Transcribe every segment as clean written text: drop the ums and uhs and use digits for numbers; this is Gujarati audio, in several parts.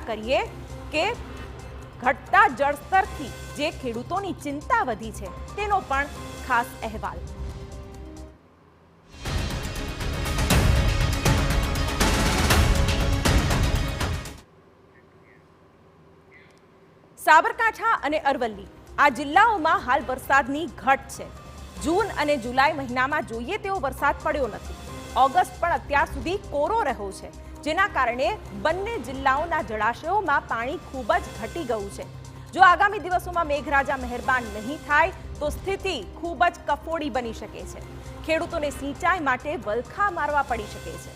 કરીએ કે ઘટતા જળસ્તરથી જે ખેડૂતોની ચિંતા વધી છે તેનો પણ ખાસ અહેવાલ। સાબરકાંઠા અને અરવલ્લી આ જિલ્લાઓમાં હાલ વરસાદની ઘટ છે। જૂન અને જુલાઈ મહિનામાં જોઈએ તેવો વરસાદ પડ્યો નથી। ઓગસ્ટ પણ અત્યાર સુધી કોરો રહ્યો છે, જેના કારણે બંને જિલ્લાઓના જળાશયોમાં પાણી ખૂબ જ ઘટી ગયું છે। જો આગામી દિવસોમાં મેઘરાજા મહેરબાન નહીં થાય તો સ્થિતિ ખૂબ જ કફોડી બની શકે છે। ખેડૂતોને સિંચાઈ માટે વલખા મારવા પડી શકે છે।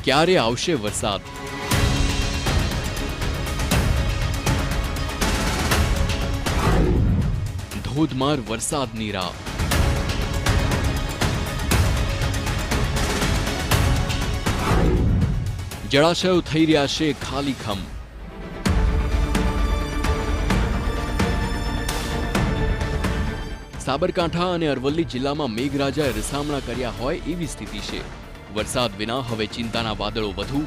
ક્યારે આવશે વરસાદ? ધોધમાર વરસાદની રાહ। જળાશયો થઈ રહ્યા છે ખાલીખમ। સાબરકાંઠા અને અરવલ્લી જિલ્લામાં મેઘરાજાએ રીસામણા કર્યા હોય એવી સ્થિતિ છે। વરસાદ વિના હવે ચિંતાના વાદળો વધુ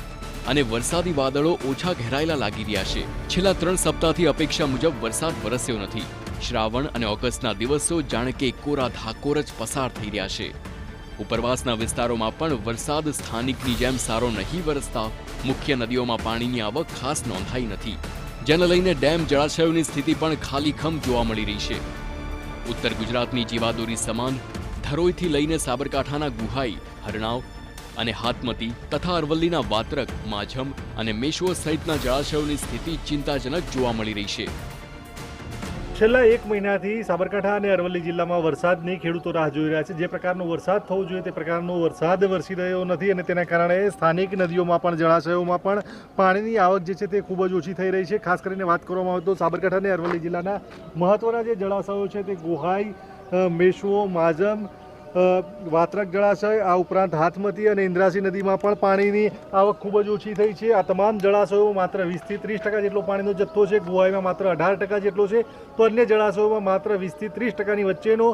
અને વરસાદી વાદળો ઓછા ઘેરાયેલા લાગી રહ્યા છે। છેલ્લા 3 સપ્તાહથી અપેક્ષા મુજબ વરસાદ વરસ્યો નથી। શ્રાવણ અને ઓગસ્ટના દિવસો જાણે કે કોરા ધાકોર જ પસાર થઈ રહ્યા છે। ઉપરવાસના વિસ્તારોમાં પણ વરસાદ સ્થાનિકની જેમ સારો નહીં વરસતા મુખ્ય નદીઓમાં પાણીની આવક ખાસ નોંધાઈ નથી, જેને લઈને ડેમ જળાશયોની સ્થિતિ પણ ખાલીખમ જોવા મળી રહી છે। ઉત્તર ગુજરાતની જીવાદોરી સમાન ધરોઈથી લઈને સાબરકાંઠાના ગુહાઈ, હરણાવ અને હાથમતી તથા અરવલ્લીના વાત્રક, માઝમ અને મેશ્વો સહિતના જળાશયોની સ્થિતિ ચિંતાજનક જોવા મળી રહી છે। છેલ્લા 1 મહિનાથી સાબરકાંઠા અને અરવલ્લી જિલ્લામાં વરસાદની ખેડૂતો રાહ જોઈ રહ્યા છે। જે પ્રકારનો વરસાદ થવો જોઈએ તે પ્રકારનો વરસાદ વરસી રહ્યો નથી અને તેના કારણે સ્થાનિક નદીઓમાં પણ જળાશયોમાં પણ પાણીની આવક જે છે તે ખૂબ જ ઓછી થઈ રહી છે। ખાસ કરીને વાત કરવામાં આવે તો સાબરકાંઠા અને અરવલ્લી જિલ્લાના મહત્વના જે જળાશયો છે તે ગોહાઈ, મેશ્વો, માઝમ, વાત્રક જળાશય, આ ઉપરાંત હાથમતી અને ઇન્દ્રાસી નદીમાં પણ પાણીની આવક ખૂબ જ ઓછી થઈ છે। આ તમામ જળાશયો માત્ર 20 થી 30% જેટલો પાણીનો જથ્થો છે। ગોવાઈમાં માત્ર 18% જેટલો છે, તો અન્ય જળાશયોમાં માત્ર 20 થી 30%ની વચ્ચેનો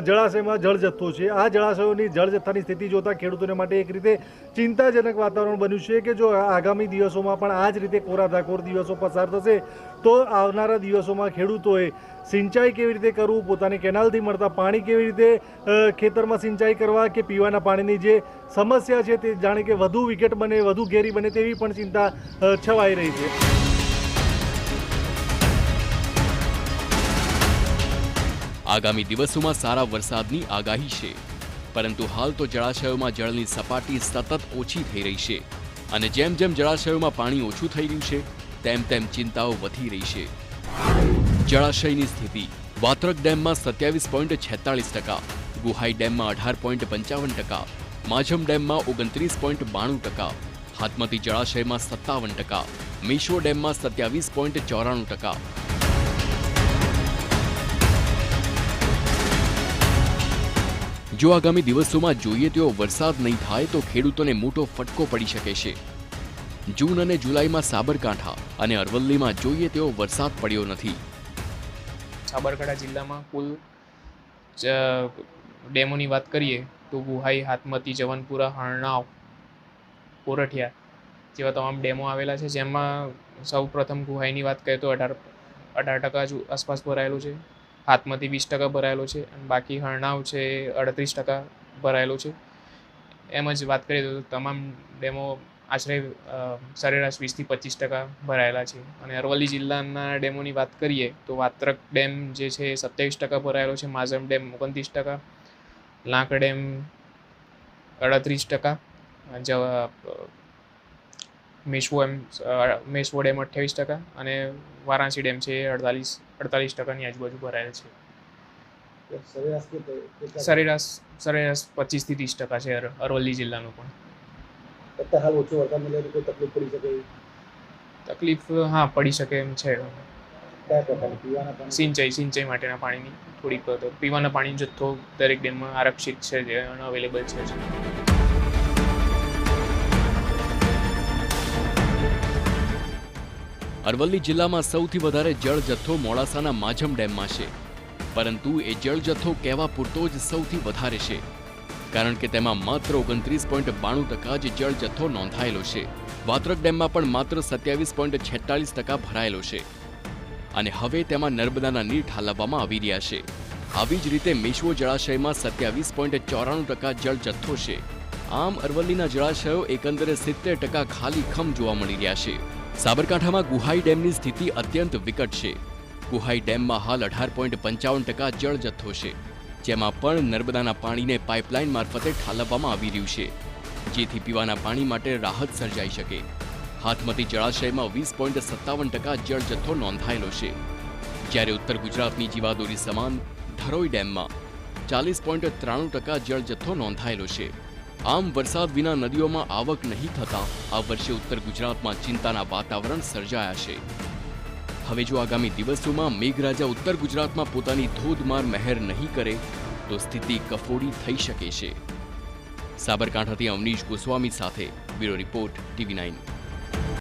જળાશયમાં જળ જથ્થો છે। આ જળાશયોની જળ જથ્થાની સ્થિતિ જોતા ખેડૂતોને માટે એક રીતે ચિંતાજનક વાતાવરણ બન્યું છે કે જો આગામી દિવસોમાં પણ આ જ રીતે કોરા ધાકોર દિવસો પસાર થશે તો આવનારા દિવસોમાં ખેડૂતોએ સિંચાઈ કેવી રીતે કરવું, પોતાની કેનાલથી મળતા પાણી કેવી રીતે ખેતરમાં સિંચાઈ કરવા કે પીવાના પાણીની જે સમસ્યા છે તે જાણે કે વધુ વિકટ બને, વધુ ઘેરી બને તેવી પણ ચિંતા છવાઈ રહી છે। આગામી દિવસોમાં સારા વરસાદની આગાહી છે, પરંતુ હાલ તો જળાશયોમાં જળની સપાટી સતત ઓછી થઈ રહી છે અને જેમ જેમ જળાશયોમાં પાણી ઓછું થઈ રહ્યું છે તેમ તેમ ચિંતાઓ વધી રહી છે। જળાશયની સ્થિતિ: વાત્રક ડેમમાં 27.46%, ગુહાઈ ડેમમાં 18.55%, માઝમ ડેમમાં 29.92%, હાથમતી જળાશયમાં 57%, મેશ્વો ડેમમાં 27.94%। જો આગામી દિવસોમાં જોઈએ તેવો વરસાદ નહીં થાય તો ખેડૂતોને મોટો ફટકો પડી શકે છે। જૂન અને જુલાઈમાં સાબરકાંઠા અને અરવલ્લીમાં જોઈએ તેવો વરસાદ પડ્યો નથી। સાબરકાંઠા જિલ્લામાં કુલ ડેમોની વાત કરીએ તો ગુહાઈ, હાથમતી, જવનપુરા, હરણાવ, કોરઠિયા જેવા તમામ ડેમો આવેલા છે, જેમાં સૌ પ્રથમ ગુહાઈની વાત કરીએ તો 18% આસપાસ ભરાયેલું છે, હાથમતી 20% ભરાયેલું છે અને બાકી હરણાવ છે 38% ભરાયેલું છે। એમ જ વાત કરીએ તો તમામ ડેમો આશરે સરેરાશ 20 થી 25% ભરાયેલા છે। અને અરવલ્લી જિલ્લાના ડેમોની વાત કરીએ તો વાત્રક ડેમ જે છે 27% ભરાયેલો છે, માઝમ ડેમ 29%, લાંક ડેમ 38%, મેશ્વો ડેમ 28% અને વારાણસી ડેમ છે 48%ની આજુબાજુ ભરાયેલ છે। સરેરાશ 25 થી 30% છે અરવલ્લી જિલ્લાનું પણ। હાલ ઓછો વરસાદ મળે તો કોઈ તકલીફ પડી શકે? તકલીફ હા પડી શકે એમ છે। સિંચાઈ માટેના પાણીની થોડીક પીવાના પાણીનો જથ્થો દરેક ડેમમાં આરક્ષિત છે, જે અવેલેબલ છે। અરવલ્લી જિલ્લામાં સૌથી વધારે જળ જથ્થો મોડાસાના માઝમ ડેમમાં છે, પરંતુ એ જળ જથ્થો કહેવા પૂરતો જ સૌથી વધારે છે, કારણ કે તેમાં માત્ર 29.92% જ જળ જથ્થો નોંધાયેલો છે. વાત્રક ડેમમાં પણ માત્ર 27.46% ભરાયેલો છે અને હવે તેમાં નર્મદાના નીર ઠાલવવામાં આવી રહ્યા છે. આવી જ રીતે મેશ્વો જળાશયમાં 27.94% જળ જથ્થો છે. આમ અરવલ્લીના જળાશયો એકંદરે 70% ખાલીખમ જોવા મળી રહ્યા છે. સાબરકાંઠામાં ગુહાઈ ડેમની સ્થિતિ અત્યંત વિકટ છે. ગુહાઈ ડેમમાં હાલ 18.55% જળ જથ્થો છે, જેમાં પણ નર્મદાના પાણીને પાઇપલાઇન મારફતે ઠાલવવામાં આવી રહ્યું છે, જેથી પીવાના પાણી માટે રાહત સર્જાઈ શકે. હાથમતી જળાશયમાં 20.57% જળ જથ્થો નોંધાયેલો છે, જ્યારે ઉત્તર ગુજરાતની જીવાદોરી સમાન ધરોઈ ડેમમાં 40.93% જળ જથ્થો નોંધાયેલો છે. આમ વરસાદ વિના નદીઓમાં આવક નહીં થતાં આ વર્ષે ઉત્તર ગુજરાતમાં ચિંતાના વાતાવરણ સર્જાયા છે. હવે જો આગામી દિવસોમાં મેઘરાજા ઉત્તર ગુજરાતમાં પોતાની ધોધમાર મહેર નહીં કરે તો સ્થિતિ કફોડી થઈ શકે છે. સાબરકાંઠાથી અવનીશ ગોસ્વામી સાથે બ્યુરો રિપોર્ટ TV9.